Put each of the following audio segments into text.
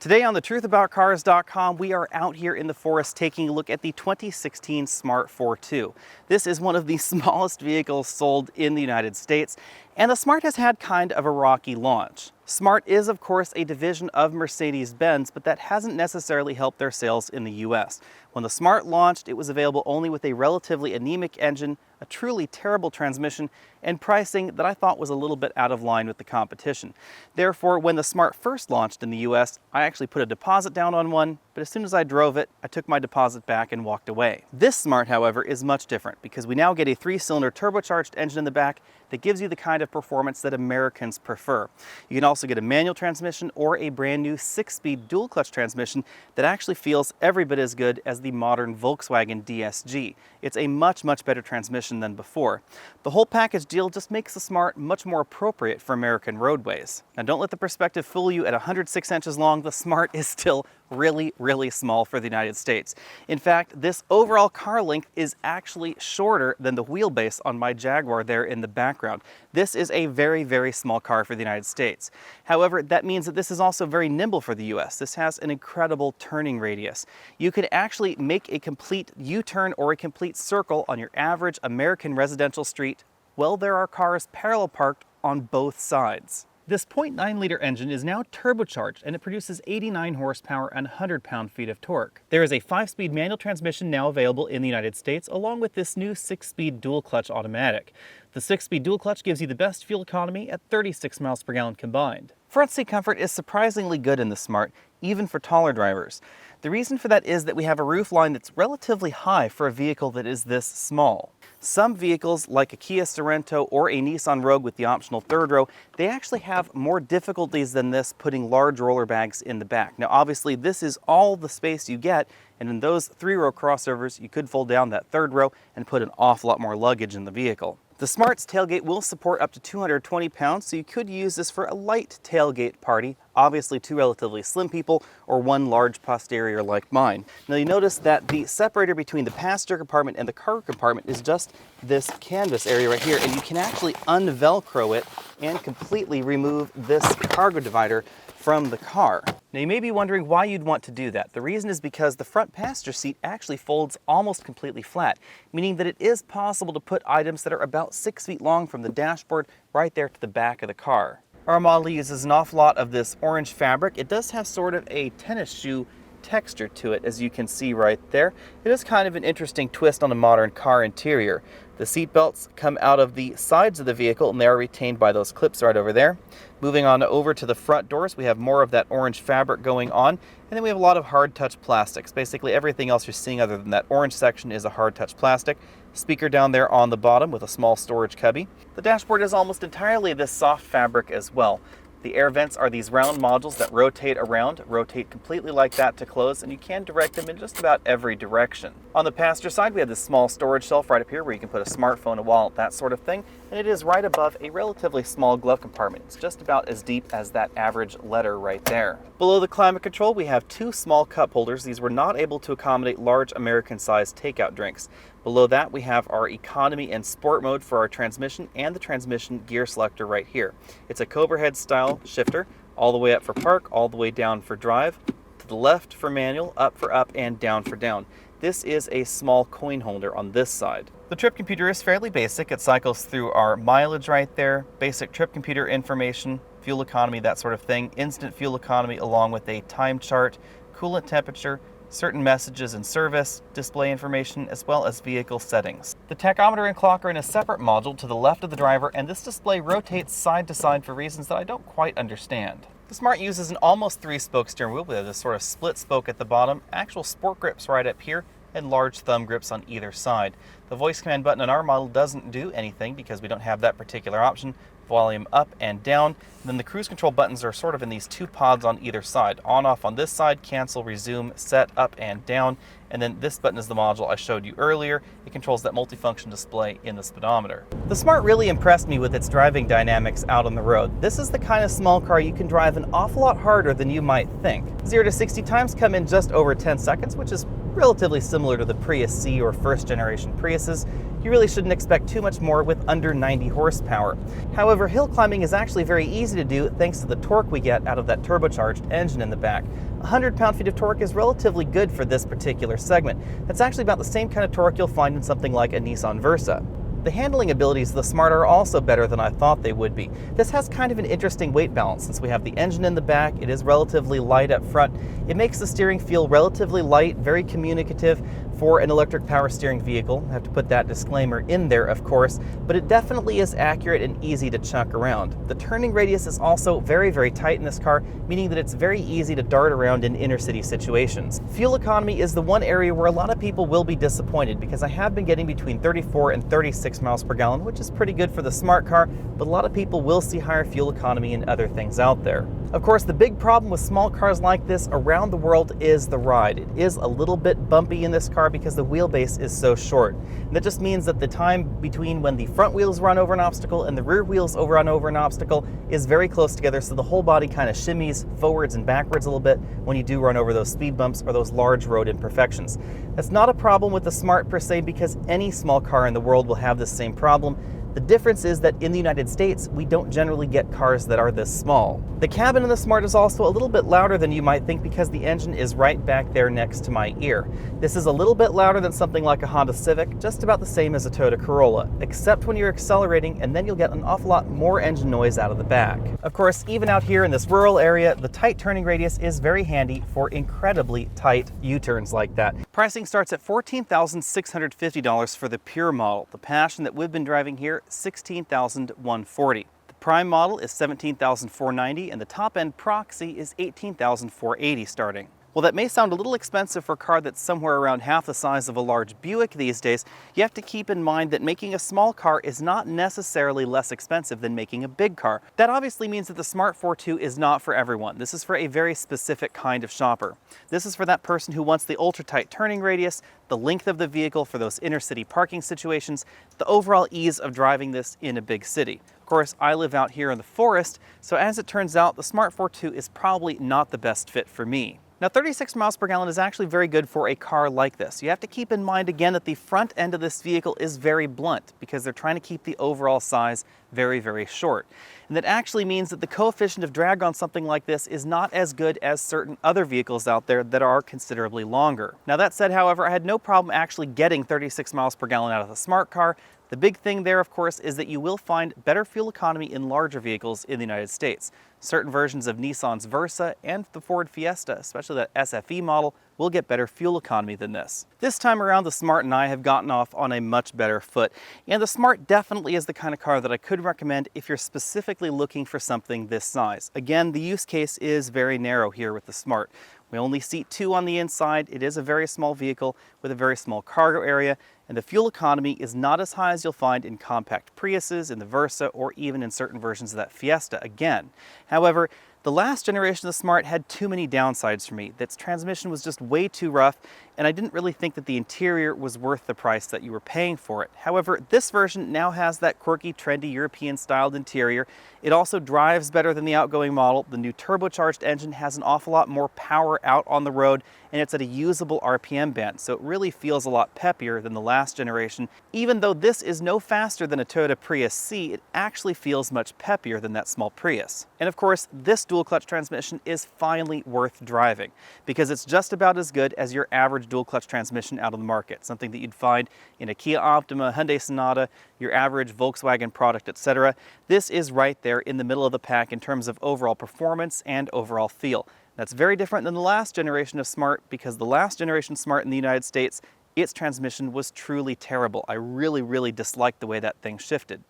Today on thetruthAboutCars.com, we are out here in the forest taking a look at the 2016 Smart Fortwo. This is one of the smallest vehicles sold in the United States, and the Smart has had kind of a rocky launch. Smart is, of course, a division of Mercedes-Benz, but that hasn't necessarily helped their sales in the US. When the Smart launched, it was available only with a relatively anemic engine, a truly terrible transmission, and pricing that I thought was a little bit out of line with the competition. Therefore, when the Smart first launched in the US, I actually put a deposit down on one, but as soon as I drove it, I took my deposit back and walked away. This Smart, however, is much different because we now get a 3-cylinder turbocharged engine in the back that gives you the kind of performance that Americans prefer. You can also get a manual transmission or a brand new 6-speed dual clutch transmission that actually feels every bit as good as the modern Volkswagen DSG. It's a much better transmission than before. The whole package deal just makes the Smart much more appropriate for American roadways. Now don't let the perspective fool you. At 106 inches long, the Smart is still really small for the United States. In fact, this overall car length is actually shorter than the wheelbase on my Jaguar there in the background. This is a very small car for the United States. However, that means that this is also very nimble for the US. This has an incredible turning radius. You could actually make a complete U-turn or a complete circle on your average American residential street. Well, there are cars parallel parked on both sides. This 0.9-liter engine is now turbocharged and it produces 89 horsepower and 100 pound-feet of torque. There is a 5-speed manual transmission now available in the United States, along with this new 6-speed dual-clutch automatic. The 6-speed dual-clutch gives you the best fuel economy at 36 miles per gallon combined. Front seat comfort is surprisingly good in the Smart, even for taller drivers. The reason for that is that we have a roof line that's relatively high for a vehicle that is this small. Some vehicles, like a Kia Sorento or a Nissan Rogue with the optional third row, they actually have more difficulties than this putting large roller bags in the back. Now obviously this is all the space you get, and in those 3-row crossovers you could fold down that third row and put an awful lot more luggage in the vehicle. The Smart's tailgate will support up to 220 pounds, so you could use this for a light tailgate party, obviously 2 relatively slim people or 1 large posterior like mine. Now you notice that the separator between the passenger compartment and the cargo compartment is just this canvas area right here, and you can actually un-Velcro it and completely remove this cargo divider from the car. Now you may be wondering why you'd want to do that. The reason is because the front passenger seat actually folds almost completely flat, meaning that it is possible to put items that are about 6 feet long from the dashboard right there to the back of the car. Our model uses an awful lot of this orange fabric. It does have sort of a tennis shoe texture to it, as you can see right there. It is kind of an interesting twist on a modern car interior. The seat belts come out of the sides of the vehicle and they are retained by those clips right over there. Moving on over to the front doors, we have more of that orange fabric going on, and then we have a lot of hard touch plastics. Basically everything else you're seeing other than that orange section is a hard touch plastic. Speaker down there on the bottom with a small storage cubby. The dashboard is almost entirely this soft fabric as well. The air vents are these round modules that rotate around, rotate completely like that to close, and you can direct them in just about every direction. On the passenger side, we have this small storage shelf right up here where you can put a smartphone, a wallet, that sort of thing, and it is right above a relatively small glove compartment. It's just about as deep as that average letter right there. Below the climate control, we have 2 small cup holders. These were not able to accommodate large American-sized takeout drinks. Below that, we have our economy and sport mode for our transmission and the transmission gear selector right here. It's a Cobra head style shifter, all the way up for park, all the way down for drive, to the left for manual, up for up, and down for down. This is a small coin holder on this side. The trip computer is fairly basic. It cycles through our mileage right there, basic trip computer information, fuel economy, that sort of thing, instant fuel economy along with a time chart, coolant temperature, certain messages and service, display information, as well as vehicle settings. The tachometer and clock are in a separate module to the left of the driver, and this display rotates side to side for reasons that I don't quite understand. The Smart uses an almost 3-spoke steering wheel with a sort of split spoke at the bottom, actual sport grips right up here, and large thumb grips on either side. The voice command button on our model doesn't do anything because we don't have that particular option. Volume up and down. And then the cruise control buttons are sort of in these 2 pods on either side. On, off on this side, cancel, resume, set, up and down. And then this button is the module I showed you earlier. It controls that multifunction display in the speedometer. The Smart really impressed me with its driving dynamics out on the road. This is the kind of small car you can drive an awful lot harder than you might think. 0 to 60 times come in just over 10 seconds, which is relatively similar to the Prius C or first generation Priuses. You really shouldn't expect too much more with under 90 horsepower. However, hill climbing is actually very easy to do thanks to the torque we get out of that turbocharged engine in the back. 100 pound-feet of torque is relatively good for this particular segment. That's actually about the same kind of torque you'll find in something like a Nissan Versa. The handling abilities of the Smart are also better than I thought they would be. This has kind of an interesting weight balance since we have the engine in the back, it is relatively light up front. It makes the steering feel relatively light, very communicative for an electric power steering vehicle. I have to put that disclaimer in there, of course, but it definitely is accurate and easy to chuck around. The turning radius is also very, very tight in this car, meaning that it's very easy to dart around in inner city situations. Fuel economy is the one area where a lot of people will be disappointed because I have been getting between 34 and 36 miles per gallon, which is pretty good for the Smart car, but a lot of people will see higher fuel economy in other things out there. Of course, the big problem with small cars like this around the world is the ride. It is a little bit bumpy in this car because the wheelbase is so short. And that just means that the time between when the front wheels run over an obstacle and the rear wheels run over an obstacle is very close together, so the whole body kind of shimmies forwards and backwards a little bit when you do run over those speed bumps or those large road imperfections. That's not a problem with the Smart per se because any small car in the world will have this same problem. The difference is that in the United States, we don't generally get cars that are this small. The cabin in the Smart is also a little bit louder than you might think because the engine is right back there next to my ear. This is a little bit louder than something like a Honda Civic, just about the same as a Toyota Corolla, except when you're accelerating, and then you'll get an awful lot more engine noise out of the back. Of course, even out here in this rural area, the tight turning radius is very handy for incredibly tight U-turns like that. Pricing starts at $14,650 for the Pure model. The Passion that we've been driving here, $16,140. The Prime model is $17,490, and the top-end Proxy is $18,480 starting. Well, that may sound a little expensive for a car that's somewhere around half the size of a large Buick these days. You have to keep in mind that making a small car is not necessarily less expensive than making a big car. That obviously means that the Smart Fortwo is not for everyone. This is for a very specific kind of shopper. This is for that person who wants the ultra-tight turning radius, the length of the vehicle for those inner city parking situations, the overall ease of driving this in a big city. Of course, I live out here in the forest, so as it turns out, the Smart Fortwo is probably not the best fit for me. Now, 36 miles per gallon is actually very good for a car like this. You have to keep in mind again that the front end of this vehicle is very blunt because they're trying to keep the overall size very, very short. And that actually means that the coefficient of drag on something like this is not as good as certain other vehicles out there that are considerably longer. Now that said, however, I had no problem actually getting 36 miles per gallon out of the Smart car. The big thing there, of course, is that you will find better fuel economy in larger vehicles in the United States. Certain versions of Nissan's Versa and the Ford Fiesta, especially that SFE model, will get better fuel economy than this. This time around, the Smart and I have gotten off on a much better foot, and the Smart definitely is the kind of car that I could recommend if you're specifically looking for something this size. Again, the use case is very narrow here with the Smart. We only seat 2 on the inside. It is a very small vehicle with a very small cargo area, and the fuel economy is not as high as you'll find in compact Priuses, in the Versa, or even in certain versions of that Fiesta again. However, the last generation of the Smart had too many downsides for me. Its transmission was just way too rough, and I didn't really think that the interior was worth the price that you were paying for it. However, this version now has that quirky, trendy, European-styled interior. It also drives better than the outgoing model. The new turbocharged engine has an awful lot more power out on the road, and it's at a usable RPM band, so it really feels a lot peppier than the last generation. Even though this is no faster than a Toyota Prius C, it actually feels much peppier than that small Prius. And of course, this dual clutch transmission is finally worth driving because it's just about as good as your average dual clutch transmission out on the market, something that you'd find in a Kia Optima, Hyundai Sonata, your average Volkswagen product, etc. This is right there in the middle of the pack in terms of overall performance and overall feel. That's very different than the last generation of Smart because the last generation Smart in the United States, its transmission was truly terrible. I really disliked the way that thing shifted.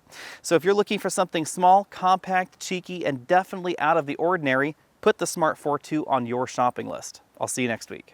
So if you're looking for something small, compact, cheeky, and definitely out of the ordinary, put the Smart Fortwo on your shopping list. I'll see you next week.